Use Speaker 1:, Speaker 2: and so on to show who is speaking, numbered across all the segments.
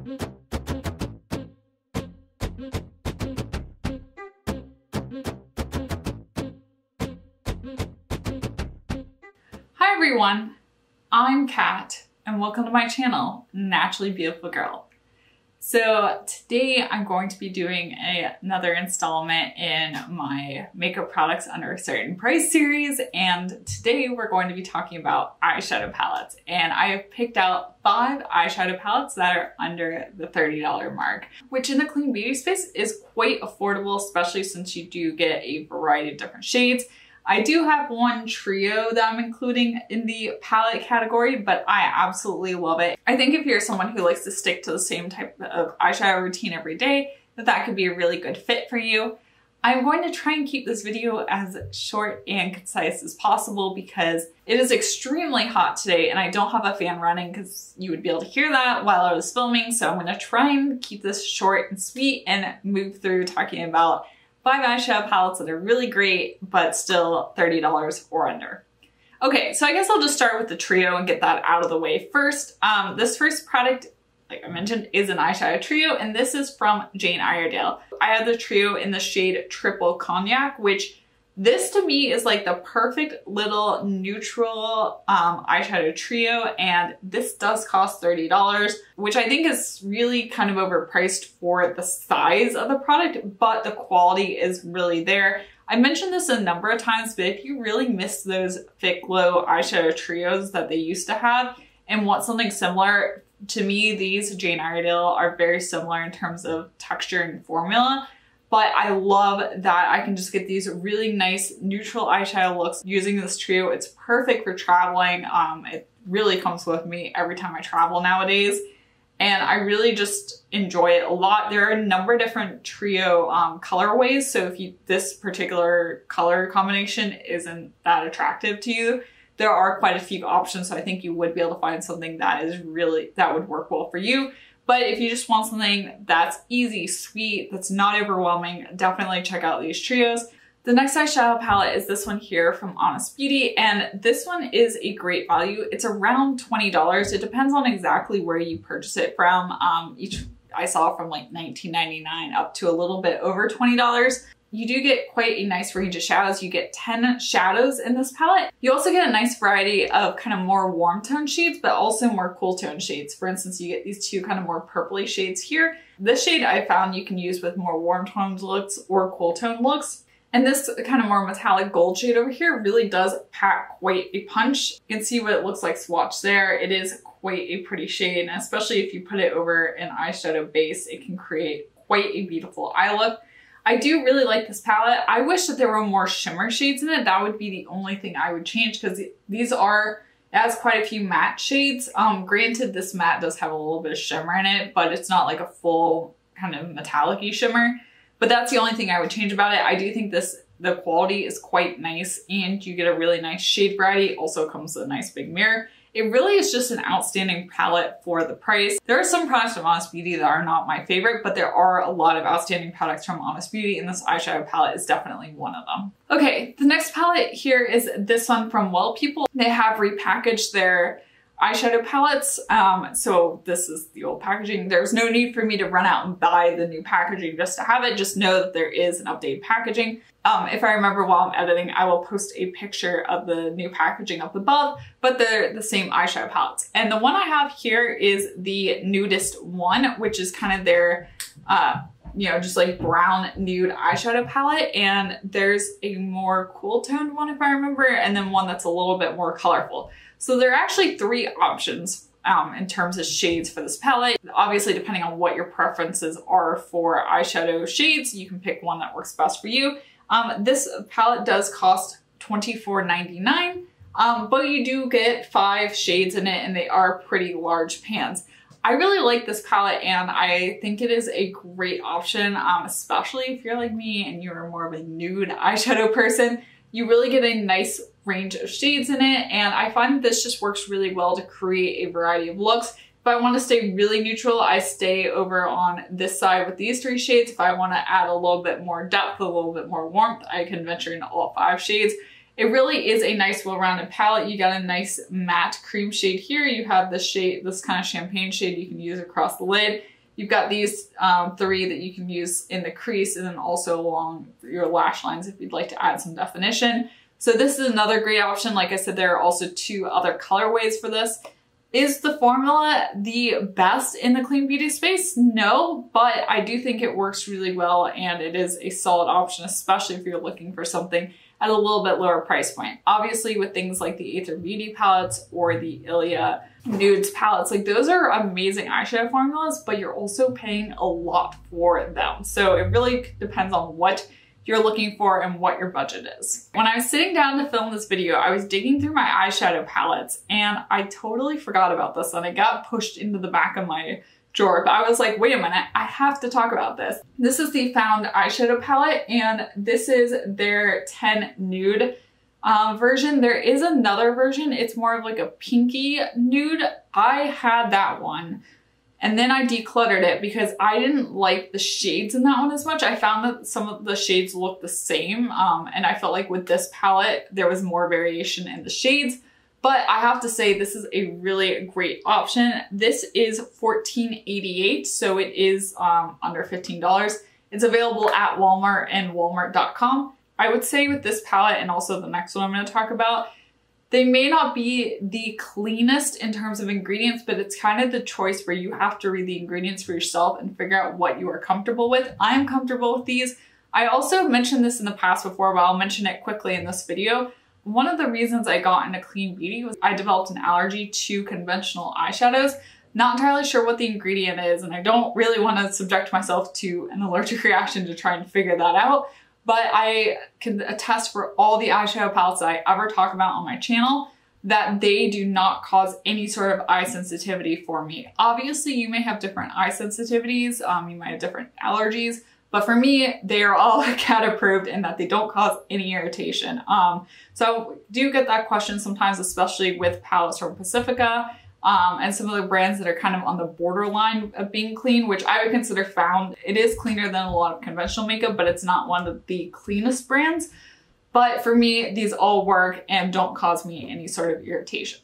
Speaker 1: Hi everyone, I'm Kat and welcome to my channel, Naturally Beautiful Girl. So today I'm going to be doing another installment in my makeup products under a certain price series, and today we're going to be talking about eyeshadow palettes, and I have picked out 5 eyeshadow palettes that are under the $30 mark, which in the clean beauty space is quite affordable, especially since you do get a variety of different shades. I do have one trio that I'm including in the palette category, but I absolutely love it. I think if you're someone who likes to stick to the same type of eyeshadow routine every day, that could be a really good fit for you. I'm going to try and keep this video as short and concise as possible because it is extremely hot today and I don't have a fan running because you would be able to hear that while I was filming. So I'm going to try and keep this short and sweet and move through talking about 5 eyeshadow palettes that are really great, but still $30 or under. Okay, so I guess I'll just start with the trio and get that out of the way first. This first product, like I mentioned, is an eyeshadow trio, and this is from Jane Iredale. I have the trio in the shade Triple Cognac, which this to me is like the perfect little neutral eyeshadow trio, and this does cost $30, which I think is really kind of overpriced for the size of the product, but the quality is really there. I mentioned this a number of times, but if you really miss those thick glow eyeshadow trios that they used to have and want something similar, to me, these Jane Iredale are very similar in terms of texture and formula. But I love that I can just get these really nice neutral eyeshadow looks using this trio. It's perfect for traveling. It really comes with me every time I travel nowadays. And I really just enjoy it a lot. There are a number of different trio colorways. So if this particular color combination isn't that attractive to you, there are quite a few options. So I think you would be able to find something that would work well for you. But if you just want something that's easy, sweet, that's not overwhelming, definitely check out these trios. The next eyeshadow palette is this one here from Honest Beauty, and this one is a great value. It's around $20. It depends on exactly where you purchase it from. I saw from like $19.99 up to a little bit over $20. You do get quite a nice range of shadows. You get 10 shadows in this palette. You also get a nice variety of kind of more warm tone shades, but also more cool tone shades. For instance, you get these 2 kind of more purpley shades here. This shade I found you can use with more warm toned looks or cool tone looks. And this kind of more metallic gold shade over here really does pack quite a punch. You can see what it looks like swatched there. It is quite a pretty shade, and especially if you put it over an eyeshadow base, it can create quite a beautiful eye look. I do really like this palette. I wish that there were more shimmer shades in it. That would be the only thing I would change because it has quite a few matte shades. Granted, this matte does have a little bit of shimmer in it, but it's not like a full kind of metallic-y shimmer. But that's the only thing I would change about it. I do think the quality is quite nice and you get a really nice shade variety. Also comes with a nice big mirror. It really is just an outstanding palette for the price. There are some products from Honest Beauty that are not my favorite, but there are a lot of outstanding products from Honest Beauty, and this eyeshadow palette is definitely one of them. Okay, the next palette here is this one from Well People. They have repackaged their eyeshadow palettes. So this is the old packaging. There's no need for me to run out and buy the new packaging just to have it. Just know that there is an updated packaging. If I remember while I'm editing, I will post a picture of the new packaging up above, but they're the same eyeshadow palettes. And the one I have here is the nudist one, which is kind of their, just like brown nude eyeshadow palette. And there's a more cool toned one if I remember, and then one that's a little bit more colorful. So there are actually 3 options in terms of shades for this palette. Obviously, depending on what your preferences are for eyeshadow shades, you can pick one that works best for you. This palette does cost $24.99, but you do get 5 shades in it and they are pretty large pans. I really like this palette and I think it is a great option, especially if you're like me and you're more of a nude eyeshadow person. You really get a nice range of shades in it, and I find that this just works really well to create a variety of looks. If I want to stay really neutral, I stay over on this side with these 3 shades. If I want to add a little bit more depth, a little bit more warmth, I can venture into all 5 shades. It really is a nice well-rounded palette. You got a nice matte cream shade here. You have this shade, this kind of champagne shade you can use across the lid. You've got these 3 that you can use in the crease and then also along your lash lines if you'd like to add some definition. So this is another great option. Like I said, there are also 2 other colorways for this. Is the formula the best in the clean beauty space? No, but I do think it works really well and it is a solid option, especially if you're looking for something at a little bit lower price point. Obviously with things like the TOK Beauty palettes or the Ilia Nudes palettes, like those are amazing eyeshadow formulas, but you're also paying a lot for them. So it really depends on what you're looking for and what your budget is. When I was sitting down to film this video, I was digging through my eyeshadow palettes and I totally forgot about this and it got pushed into the back of my drawer, but I was like, wait a minute, I have to talk about this. This is the Found eyeshadow palette and this is their 10 nude version. There is another version. It's more of like a pinky nude. I had that one and then I decluttered it because I didn't like the shades in that one as much. I found that some of the shades look the same and I felt like with this palette there was more variation in the shades. But I have to say this is a really great option. This is $14.88, so it is under $15. It's available at Walmart and walmart.com. I would say with this palette and also the next one I'm going to talk about, they may not be the cleanest in terms of ingredients, but it's kind of the choice where you have to read the ingredients for yourself and figure out what you are comfortable with. I'm comfortable with these. I also mentioned this in the past before, but I'll mention it quickly in this video. One of the reasons I got into clean beauty was I developed an allergy to conventional eyeshadows. Not entirely sure what the ingredient is, and I don't really want to subject myself to an allergic reaction to try and figure that out. But I can attest for all the eyeshadow palettes that I ever talk about on my channel that they do not cause any sort of eye sensitivity for me. Obviously, you may have different eye sensitivities, you might have different allergies, but for me, they are all cat approved in that they don't cause any irritation. So I do get that question sometimes, especially with palettes from Pacifica and some of the brands that are kind of on the borderline of being clean, which I would consider Found. It is cleaner than a lot of conventional makeup, but it's not one of the cleanest brands. But for me, these all work and don't cause me any sort of irritation.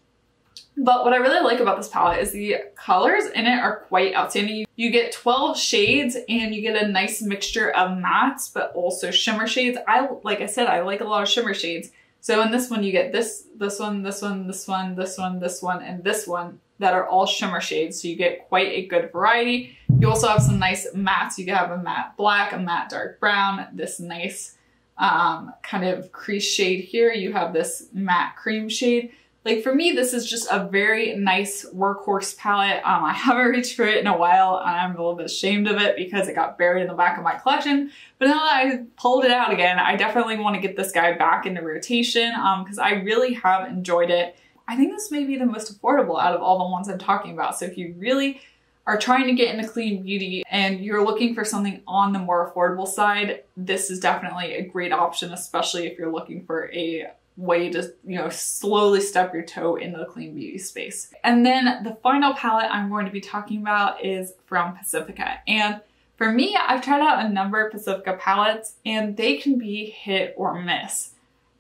Speaker 1: But what I really like about this palette is the colors in it are quite outstanding. You get 12 shades and you get a nice mixture of mattes, but also shimmer shades. Like I said, I like a lot of shimmer shades. So in this one, you get this one, this one, this one, this one, this one, and this one that are all shimmer shades. So you get quite a good variety. You also have some nice mattes. You can have a matte black, a matte dark brown, this nice kind of crease shade here. You have this matte cream shade. Like for me, this is just a very nice workhorse palette. I haven't reached for it in a while and I'm a little bit ashamed of it because it got buried in the back of my collection. But now that I pulled it out again, I definitely want to get this guy back into rotation because I really have enjoyed it. I think this may be the most affordable out of all the ones I'm talking about. So if you really are trying to get into clean beauty and you're looking for something on the more affordable side, this is definitely a great option, especially if you're looking for a way to, slowly step your toe into the clean beauty space. And then the final palette I'm going to be talking about is from Pacifica. And for me, I've tried out a number of Pacifica palettes and they can be hit or miss.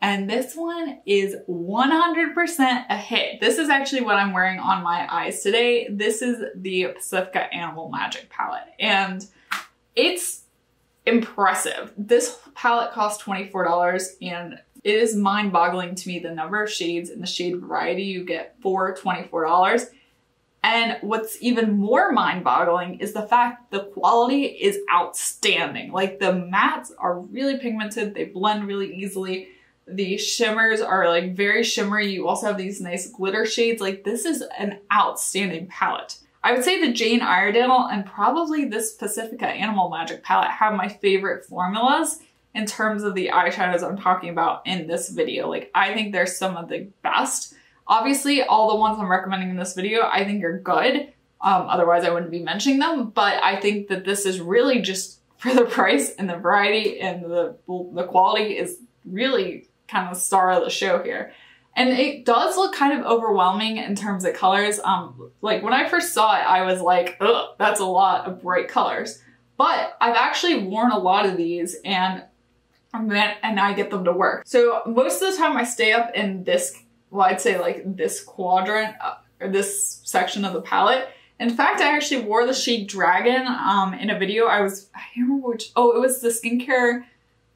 Speaker 1: And this one is 100% a hit. This is actually what I'm wearing on my eyes today. This is the Pacifica Animal Magic palette and it's impressive. This palette cost $24 and it is mind-boggling to me the number of shades and the shade variety you get for $24. And what's even more mind-boggling is the fact the quality is outstanding. Like the mattes are really pigmented, they blend really easily. The shimmers are like very shimmery. You also have these nice glitter shades. Like this is an outstanding palette. I would say the Jane Iredale and probably this Pacifica Animal Magic palette have my favorite formulas in terms of the eyeshadows I'm talking about in this video. Like I think they're some of the best. Obviously, all the ones I'm recommending in this video I think are good. Otherwise I wouldn't be mentioning them, but I think that this is really just for the price and the variety and the quality is really kind of the star of the show here. And it does look kind of overwhelming in terms of colors. Like when I first saw it, I was like, ugh, that's a lot of bright colors. But I've actually worn a lot of these and I get them to work. So most of the time I stay up in this, well, I'd say like this quadrant or this section of the palette. In fact, I actually wore the shade Dragon in a video. I can't remember which, oh, it was the skincare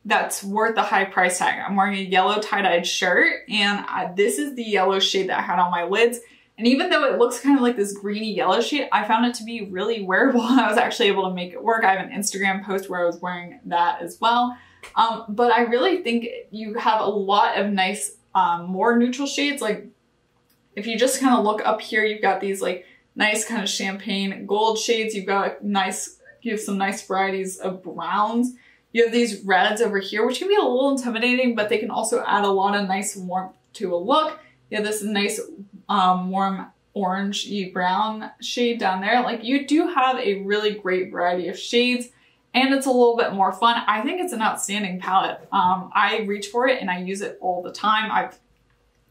Speaker 1: that's worth the high price tag. I'm wearing a yellow tie-dyed shirt, and this is the yellow shade that I had on my lids. And even though it looks kind of like this greeny yellow shade, I found it to be really wearable, and I was actually able to make it work. I have an Instagram post where I was wearing that as well. But I really think you have a lot of nice, more neutral shades. Like if you just kind of look up here, you've got these like nice kind of champagne gold shades. You've got you have some nice varieties of browns. You have these reds over here, which can be a little intimidating, but they can also add a lot of nice warmth to a look. You have this nice warm orangey brown shade down there. Like you do have a really great variety of shades, and it's a little bit more fun. I think it's an outstanding palette. I reach for it and I use it all the time. I've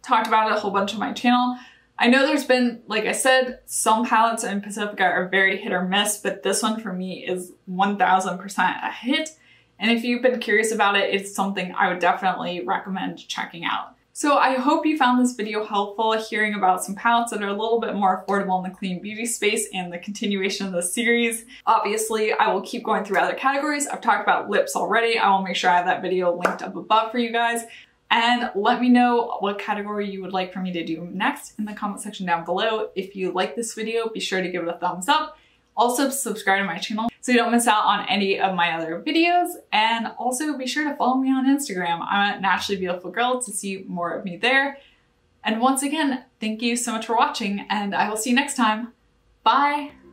Speaker 1: talked about it a whole bunch on my channel. I know there's been, like I said, some palettes in Pacifica are very hit or miss, but this one for me is 1000% a hit. And if you've been curious about it, it's something I would definitely recommend checking out. So I hope you found this video helpful, hearing about some palettes that are a little bit more affordable in the clean beauty space and the continuation of the series. Obviously, I will keep going through other categories. I've talked about lips already. I will make sure I have that video linked up above for you guys. And let me know what category you would like for me to do next in the comment section down below. If you like this video, be sure to give it a thumbs up. Also subscribe to my channel so you don't miss out on any of my other videos. And also be sure to follow me on Instagram. I'm at naturallybeautifulgirl to see more of me there. And once again, thank you so much for watching, and I will see you next time. Bye!